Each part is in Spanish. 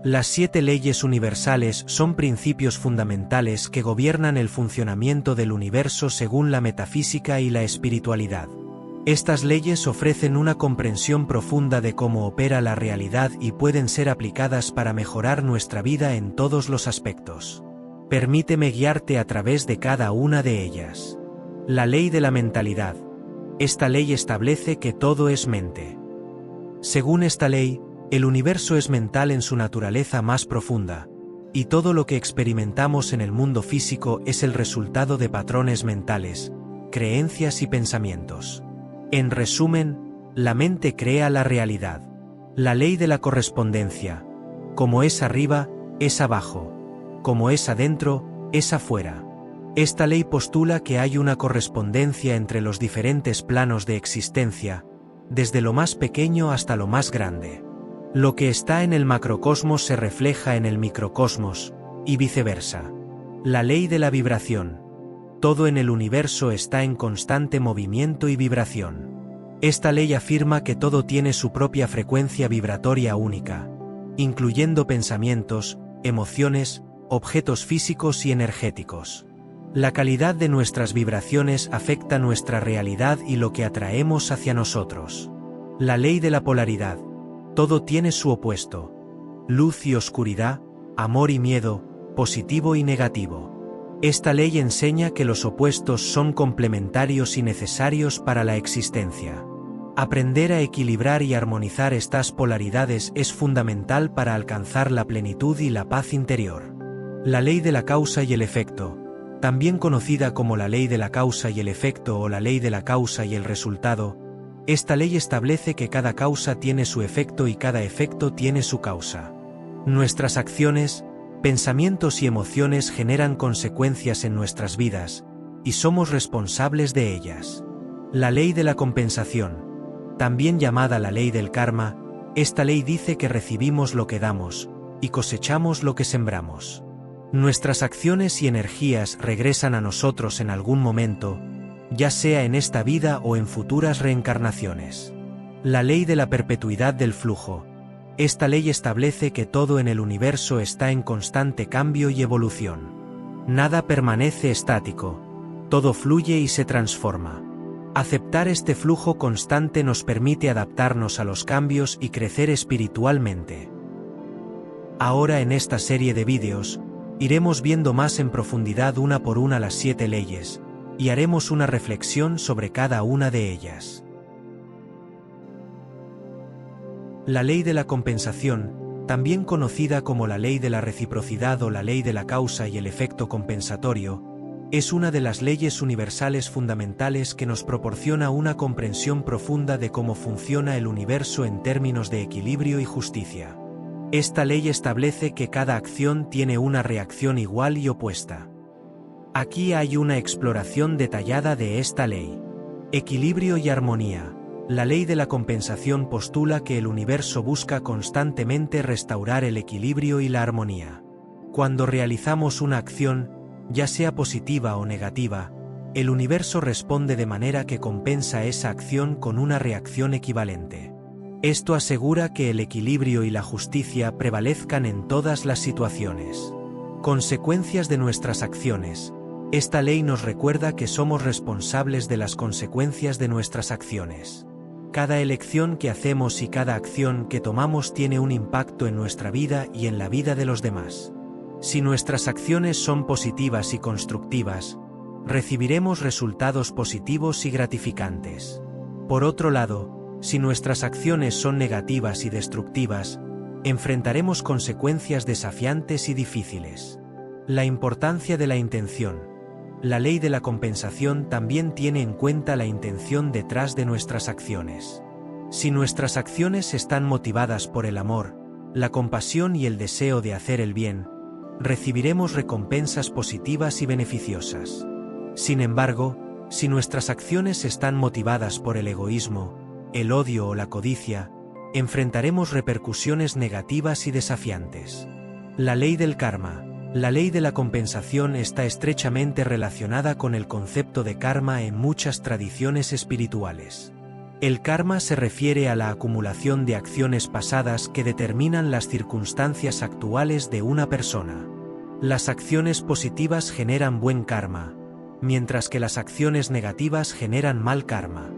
Las 7 leyes universales son principios fundamentales que gobiernan el funcionamiento del universo según la metafísica y la espiritualidad. Estas leyes ofrecen una comprensión profunda de cómo opera la realidad y pueden ser aplicadas para mejorar nuestra vida en todos los aspectos. Permíteme guiarte a través de cada una de ellas. La ley de la mentalidad. Esta ley establece que todo es mente. Según esta ley, el universo es mental en su naturaleza más profunda, y todo lo que experimentamos en el mundo físico es el resultado de patrones mentales, creencias y pensamientos. En resumen, la mente crea la realidad. La ley de la correspondencia. Como es arriba, es abajo. Como es adentro, es afuera. Esta ley postula que hay una correspondencia entre los diferentes planos de existencia, desde lo más pequeño hasta lo más grande. Lo que está en el macrocosmos se refleja en el microcosmos, y viceversa. La ley de la vibración. Todo en el universo está en constante movimiento y vibración. Esta ley afirma que todo tiene su propia frecuencia vibratoria única, incluyendo pensamientos, emociones, objetos físicos y energéticos. La calidad de nuestras vibraciones afecta nuestra realidad y lo que atraemos hacia nosotros. La ley de la polaridad. Todo tiene su opuesto. Luz y oscuridad, amor y miedo, positivo y negativo. Esta ley enseña que los opuestos son complementarios y necesarios para la existencia. Aprender a equilibrar y armonizar estas polaridades es fundamental para alcanzar la plenitud y la paz interior. La ley de la causa y el efecto, también conocida como la ley de la causa y el efecto o la ley de la causa y el resultado, esta ley establece que cada causa tiene su efecto y cada efecto tiene su causa. Nuestras acciones, pensamientos y emociones generan consecuencias en nuestras vidas, y somos responsables de ellas. La ley de la compensación, también llamada la ley del karma, esta ley dice que recibimos lo que damos, y cosechamos lo que sembramos. Nuestras acciones y energías regresan a nosotros en algún momento, ya sea en esta vida o en futuras reencarnaciones. La ley de la perpetuidad del flujo. Esta ley establece que todo en el universo está en constante cambio y evolución. Nada permanece estático, todo fluye y se transforma. Aceptar este flujo constante nos permite adaptarnos a los cambios y crecer espiritualmente. Ahora en esta serie de vídeos, iremos viendo más en profundidad una por una las 7 leyes, y haremos una reflexión sobre cada una de ellas. La ley de la compensación, también conocida como la ley de la reciprocidad o la ley de la causa y el efecto compensatorio, es una de las leyes universales fundamentales que nos proporciona una comprensión profunda de cómo funciona el universo en términos de equilibrio y justicia. Esta ley establece que cada acción tiene una reacción igual y opuesta. Aquí hay una exploración detallada de esta ley. Equilibrio y armonía. La ley de la compensación postula que el universo busca constantemente restaurar el equilibrio y la armonía. Cuando realizamos una acción, ya sea positiva o negativa, el universo responde de manera que compensa esa acción con una reacción equivalente. Esto asegura que el equilibrio y la justicia prevalezcan en todas las situaciones. Consecuencias de nuestras acciones. Esta ley nos recuerda que somos responsables de las consecuencias de nuestras acciones. Cada elección que hacemos y cada acción que tomamos tiene un impacto en nuestra vida y en la vida de los demás. Si nuestras acciones son positivas y constructivas, recibiremos resultados positivos y gratificantes. Por otro lado, si nuestras acciones son negativas y destructivas, enfrentaremos consecuencias desafiantes y difíciles. La importancia de la intención. La ley de la compensación también tiene en cuenta la intención detrás de nuestras acciones. Si nuestras acciones están motivadas por el amor, la compasión y el deseo de hacer el bien, recibiremos recompensas positivas y beneficiosas. Sin embargo, si nuestras acciones están motivadas por el egoísmo, el odio o la codicia, enfrentaremos repercusiones negativas y desafiantes. La ley del karma. La ley de la compensación está estrechamente relacionada con el concepto de karma en muchas tradiciones espirituales. El karma se refiere a la acumulación de acciones pasadas que determinan las circunstancias actuales de una persona. Las acciones positivas generan buen karma, mientras que las acciones negativas generan mal karma.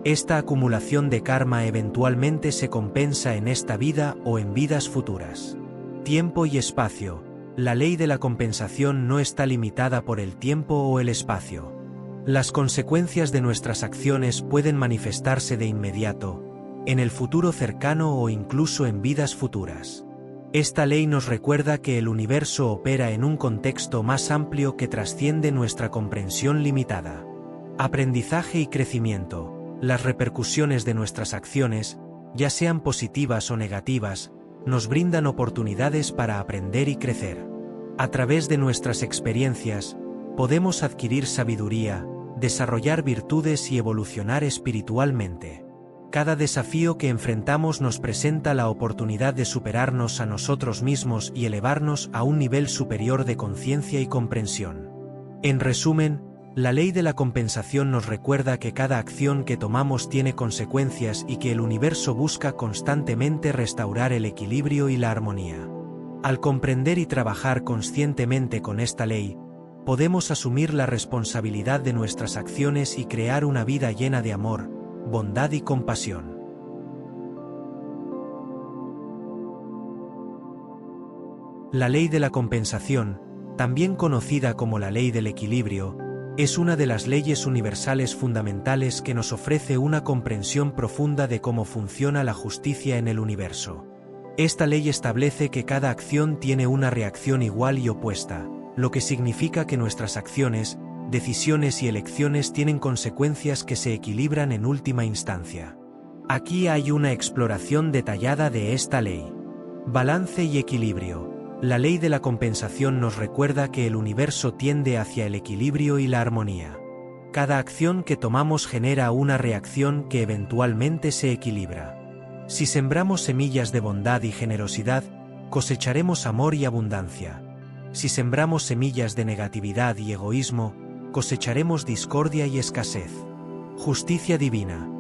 Esta acumulación de karma eventualmente se compensa en esta vida o en vidas futuras. Tiempo y espacio. La ley de la compensación no está limitada por el tiempo o el espacio. Las consecuencias de nuestras acciones pueden manifestarse de inmediato, en el futuro cercano o incluso en vidas futuras. Esta ley nos recuerda que el universo opera en un contexto más amplio que trasciende nuestra comprensión limitada. Aprendizaje y crecimiento. Las repercusiones de nuestras acciones, ya sean positivas o negativas, nos brindan oportunidades para aprender y crecer. A través de nuestras experiencias, podemos adquirir sabiduría, desarrollar virtudes y evolucionar espiritualmente. Cada desafío que enfrentamos nos presenta la oportunidad de superarnos a nosotros mismos y elevarnos a un nivel superior de conciencia y comprensión. En resumen, la ley de la compensación nos recuerda que cada acción que tomamos tiene consecuencias y que el universo busca constantemente restaurar el equilibrio y la armonía. Al comprender y trabajar conscientemente con esta ley, podemos asumir la responsabilidad de nuestras acciones y crear una vida llena de amor, bondad y compasión. La ley de la compensación, también conocida como la ley del equilibrio, es una de las leyes universales fundamentales que nos ofrece una comprensión profunda de cómo funciona la justicia en el universo. Esta ley establece que cada acción tiene una reacción igual y opuesta, lo que significa que nuestras acciones, decisiones y elecciones tienen consecuencias que se equilibran en última instancia. Aquí hay una exploración detallada de esta ley. Balance y equilibrio. La ley de la compensación nos recuerda que el universo tiende hacia el equilibrio y la armonía. Cada acción que tomamos genera una reacción que eventualmente se equilibra. Si sembramos semillas de bondad y generosidad, cosecharemos amor y abundancia. Si sembramos semillas de negatividad y egoísmo, cosecharemos discordia y escasez. Justicia divina.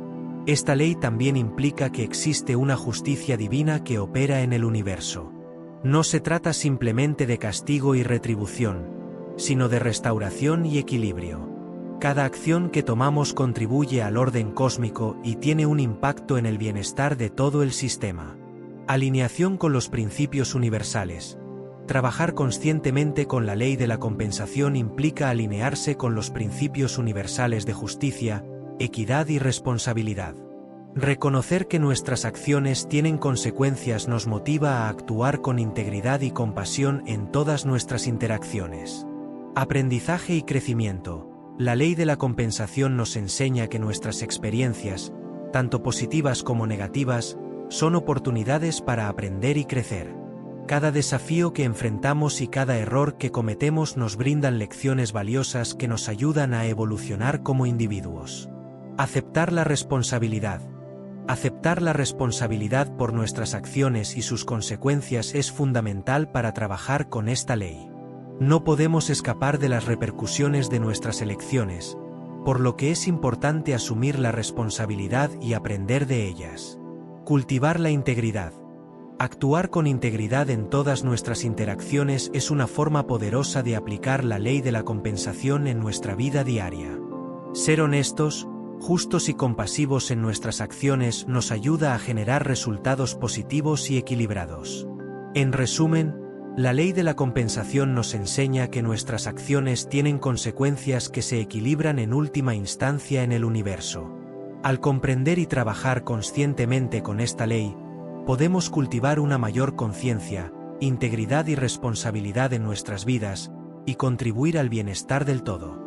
Esta ley también implica que existe una justicia divina que opera en el universo. No se trata simplemente de castigo y retribución, sino de restauración y equilibrio. Cada acción que tomamos contribuye al orden cósmico y tiene un impacto en el bienestar de todo el sistema. Alineación con los principios universales. Trabajar conscientemente con la ley de la compensación implica alinearse con los principios universales de justicia, equidad y responsabilidad. Reconocer que nuestras acciones tienen consecuencias nos motiva a actuar con integridad y compasión en todas nuestras interacciones. Aprendizaje y crecimiento. La ley de la compensación nos enseña que nuestras experiencias, tanto positivas como negativas, son oportunidades para aprender y crecer. Cada desafío que enfrentamos y cada error que cometemos nos brindan lecciones valiosas que nos ayudan a evolucionar como individuos. Aceptar la responsabilidad. Aceptar la responsabilidad por nuestras acciones y sus consecuencias es fundamental para trabajar con esta ley. No podemos escapar de las repercusiones de nuestras elecciones, por lo que es importante asumir la responsabilidad y aprender de ellas. Cultivar la integridad. Actuar con integridad en todas nuestras interacciones es una forma poderosa de aplicar la ley de la compensación en nuestra vida diaria. Ser honestos, justos y compasivos en nuestras acciones nos ayuda a generar resultados positivos y equilibrados. En resumen, la ley de la compensación nos enseña que nuestras acciones tienen consecuencias que se equilibran en última instancia en el universo. Al comprender y trabajar conscientemente con esta ley, podemos cultivar una mayor conciencia, integridad y responsabilidad en nuestras vidas, y contribuir al bienestar del todo.